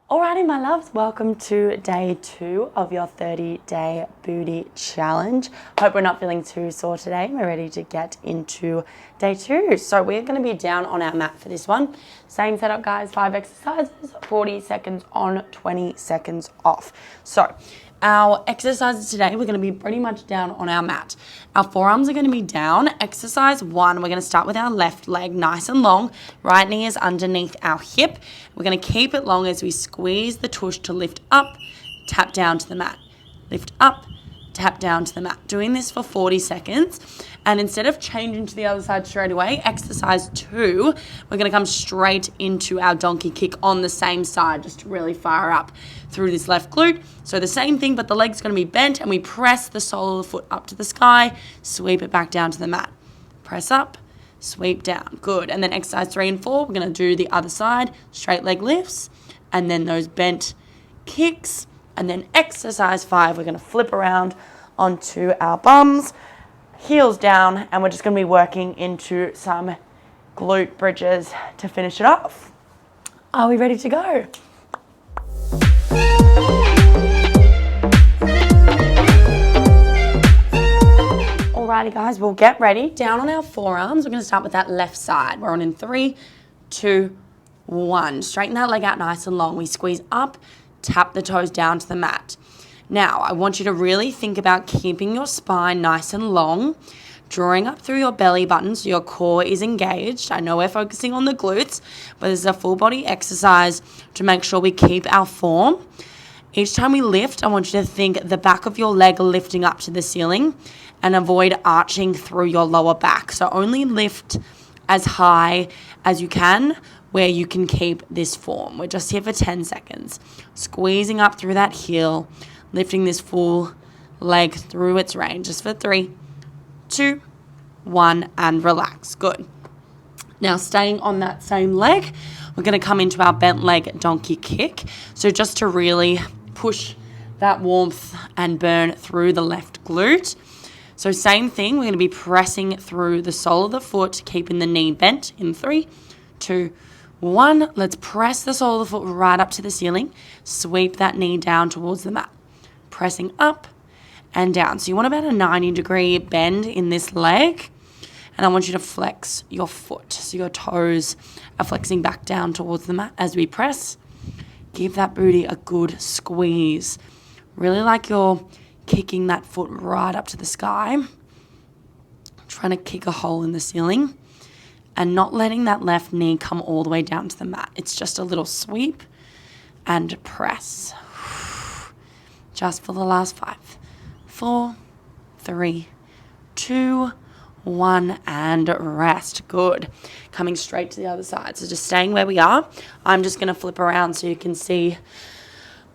Alrighty, my loves, welcome to day 2 of your 30-day booty challenge. Hope we're not feeling too sore today. We're ready to get into day 2. So we're going to be down on our mat for this one. Same setup, guys, 5 exercises, 40 seconds on, 20 seconds off. So our exercises today, we're going to be pretty much down on our mat. Our forearms are going to be down. Exercise 1, we're going to start with our left leg nice and long. Right knee is underneath our hip. We're going to keep it long as we squeeze the tush to lift up, tap down to the mat. Lift up, tap down to the mat. Doing this for 40 seconds. And instead of changing to the other side straight away, exercise 2, we're going to come straight into our donkey kick on the same side, just to really fire up through this left glute. So the same thing, but the leg's going to be bent, and we press the sole of the foot up to the sky, sweep it back down to the mat. Press up, sweep down. Good. And then exercise 3 and 4, we're going to do the other side, straight leg lifts, and then those bent kicks. And then exercise 5, we're going to flip around onto our bums, heels down, and we're just going to be working into some glute bridges to finish it off. Are we ready to go? Alrighty, guys, we'll get ready. Down on our forearms, we're going to start with that left side. We're on in 3, 2, 1. Straighten that leg out nice and long. We squeeze up, tap the toes down to the mat. Now, I want you to really think about keeping your spine nice and long, drawing up through your belly button so your core is engaged. I know we're focusing on the glutes, but this is a full body exercise to make sure we keep our form. Each time we lift, I want you to think the back of your leg lifting up to the ceiling and avoid arching through your lower back. So only lift as high as you can where you can keep this form. We're just here for 10 seconds. Squeezing up through that heel, lifting this full leg through its range. Just for 3, 2, 1, and relax. Good. Now, staying on that same leg, we're going to come into our bent leg donkey kick. So just to really push that warmth and burn through the left glute. So same thing, we're going to be pressing through the sole of the foot, keeping the knee bent in 3, 2, 1. Let's press the sole of the foot right up to the ceiling. Sweep that knee down towards the mat. Pressing up and down. So you want about a 90-degree bend in this leg. And I want you to flex your foot. So your toes are flexing back down towards the mat as we press. Give that booty a good squeeze. Really like you're kicking that foot right up to the sky. Trying to kick a hole in the ceiling. And not letting that left knee come all the way down to the mat. It's just a little sweep and press. Just for the last 5, 4, 3, 2, 1, and rest. Good. Coming straight to the other side. So just staying where we are. I'm just going to flip around so you can see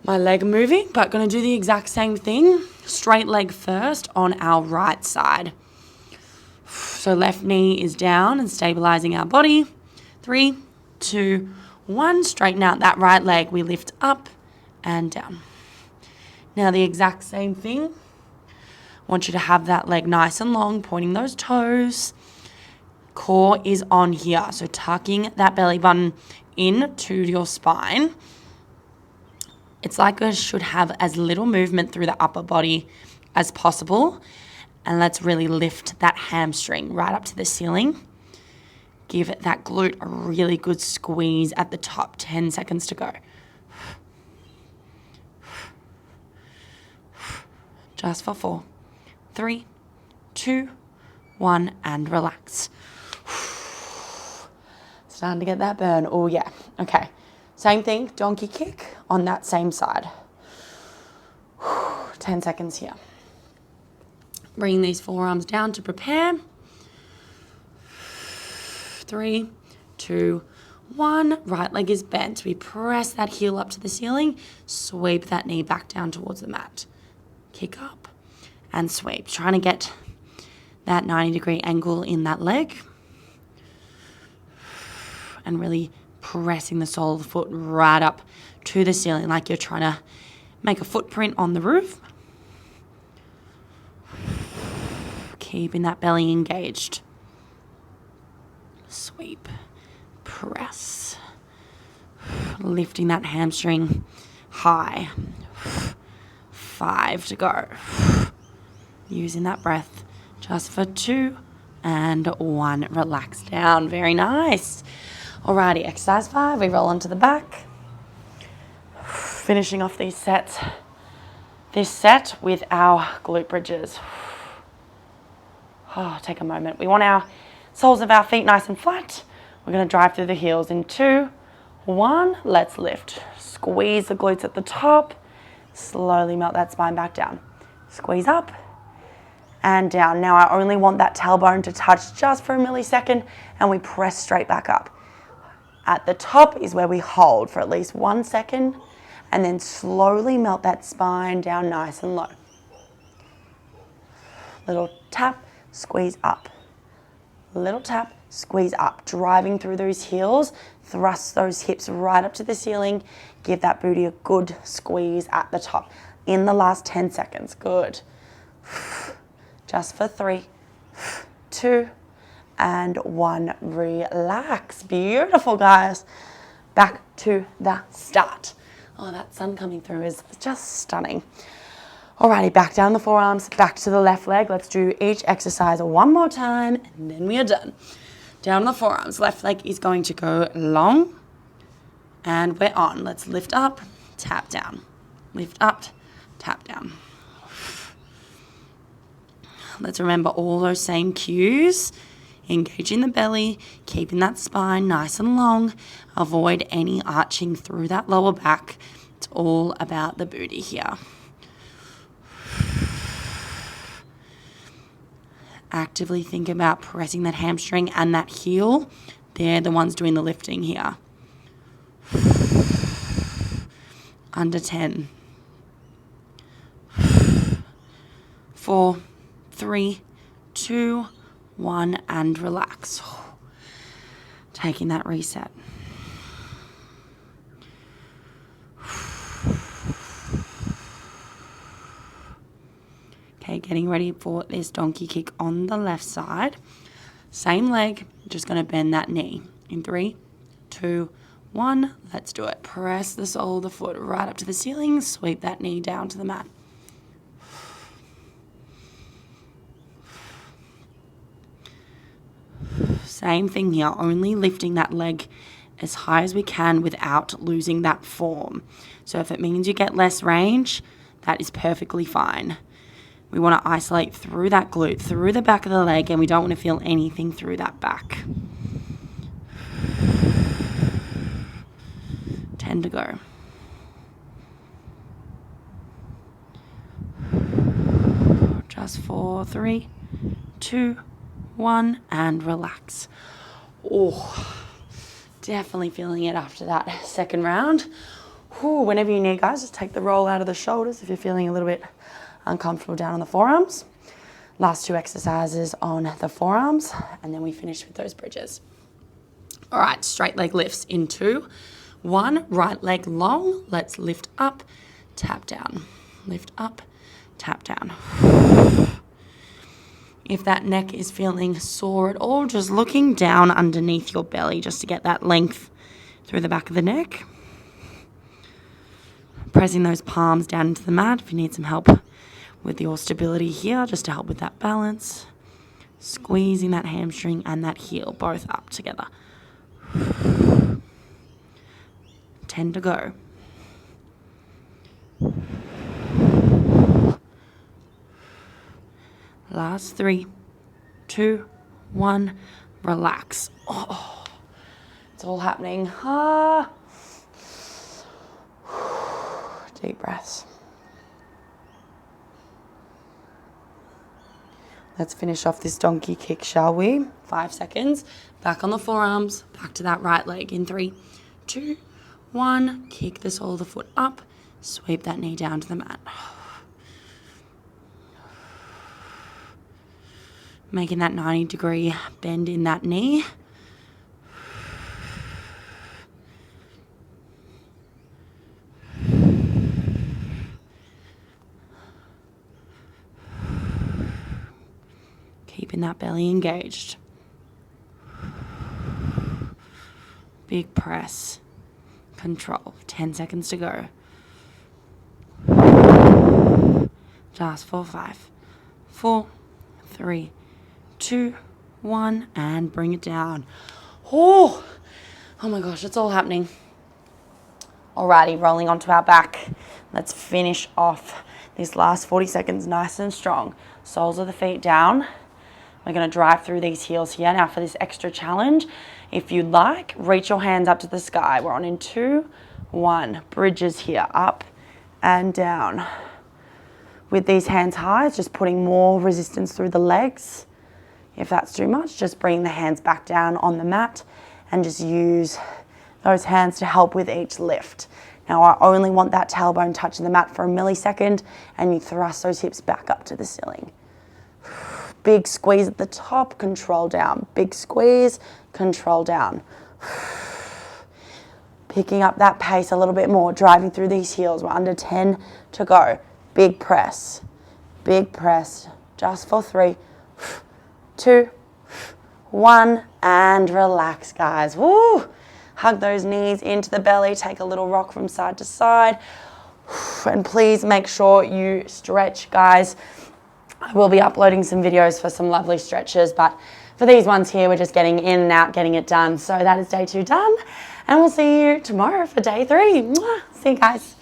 my leg moving, but going to do the exact same thing. Straight leg first on our right side. So left knee is down and stabilizing our body. 3, 2, 1. Straighten out that right leg. We lift up and down. Now the exact same thing. I want you to have that leg nice and long, pointing those toes. Core is on here. So tucking that belly button into your spine. It's like we should have as little movement through the upper body as possible. And let's really lift that hamstring right up to the ceiling. Give it that glute a really good squeeze at the top. 10 seconds to go. Just for 4, 3, 2, 1, and relax. Starting to get that burn. Oh, yeah. Okay. Same thing, donkey kick on that same side. 10 seconds here. Bring these forearms down to prepare. 3, 2, 1. Right leg is bent. We press that heel up to the ceiling. Sweep that knee back down towards the mat. Kick up and sweep. Trying to get that 90-degree angle in that leg. And really pressing the sole of the foot right up to the ceiling like you're trying to make a footprint on the roof. Keeping that belly engaged. Sweep. Press. Lifting that hamstring high. 5 to go. Using that breath just for 2 and 1. Relax down. Very nice. Alrighty, exercise 5. We roll onto the back. Finishing off these sets. This set with our glute bridges. Take a moment. We want our soles of our feet nice and flat. We're going to drive through the heels in 2, 1. Let's lift. Squeeze the glutes at the top. Slowly melt that spine back down. Squeeze up and down. Now I only want that tailbone to touch just for a millisecond and we press straight back up. At the top is where we hold for at least 1 second and then slowly melt that spine down nice and low. Little tap, squeeze up. Little tap, squeeze up. Driving through those heels, thrust those hips right up to the ceiling. Give that booty a good squeeze at the top. In the last 10 seconds, good. Just for 3, 2, and 1. Relax. Beautiful, guys. Back to the start. Oh, that sun coming through is just stunning. Alrighty, back down the forearms, back to the left leg. Let's do each exercise one more time, and then we are done. Down the forearms, left leg is going to go long, and we're on. Let's lift up, tap down. Lift up, tap down. Let's remember all those same cues. Engaging the belly, keeping that spine nice and long. Avoid any arching through that lower back. It's all about the booty here. Actively think about pressing that hamstring and that heel. They're the ones doing the lifting here. Under 10. 4, 3, 2, 1, and relax. Taking that reset. Okay, getting ready for this donkey kick on the left side. Same leg, just going to bend that knee. In 3, 2, 1, let's do it. Press the sole of the foot right up to the ceiling. Sweep that knee down to the mat. Same thing here, only lifting that leg as high as we can without losing that form. So if it means you get less range, that is perfectly fine. We want to isolate through that glute, through the back of the leg, and we don't want to feel anything through that back. 10 to go. Just for 3, 2, 1, and relax. Oh, definitely feeling it after that second round. Whenever you need, guys, just take the roll out of the shoulders if you're feeling a little bit uncomfortable down on the forearms. Last 2 exercises on the forearms, and then we finish with those bridges. All right, straight leg lifts in 2, 1, right leg long. Let's lift up, tap down. Lift up, tap down. If that neck is feeling sore at all, just looking down underneath your belly just to get that length through the back of the neck. Pressing those palms down into the mat if you need some help with your stability here, just to help with that balance. Squeezing that hamstring and that heel both up together. 10 to go. Last 3, 2, 1, relax. Oh, it's all happening. Deep breaths. Let's finish off this donkey kick, shall we? 5 seconds. Back on the forearms, back to that right leg in 3, 2, 1. Kick the sole of the foot up, sweep that knee down to the mat. Making that 90-degree bend in that knee. Keeping that belly engaged. Big press. control. 10 seconds to go. Just for 5, 4, 3, 2, 1, and bring it down. Oh my gosh, it's all happening. Alrighty, rolling onto our back. Let's finish off these last 40 seconds nice and strong. Soles of the feet down. We're going to drive through these heels here. Now for this extra challenge, if you'd like, reach your hands up to the sky. We're on in 2, 1. Bridges here, up and down. With these hands high, it's just putting more resistance through the legs. If that's too much, just bring the hands back down on the mat and just use those hands to help with each lift. Now I only want that tailbone touching the mat for a millisecond, and you thrust those hips back up to the ceiling. Big squeeze at the top, control down. Big squeeze, control down. Picking up that pace a little bit more, driving through these heels. We're under 10 to go. Big press, just for 3, 2, 1, and relax, guys. Woo! Hug those knees into the belly, take a little rock from side to side, and please make sure you stretch, guys. I will be uploading some videos for some lovely stretches, but for these ones here, we're just getting in and out, getting it done. So that is day 2 done, and we'll see you tomorrow for day 3. Mwah! See you guys.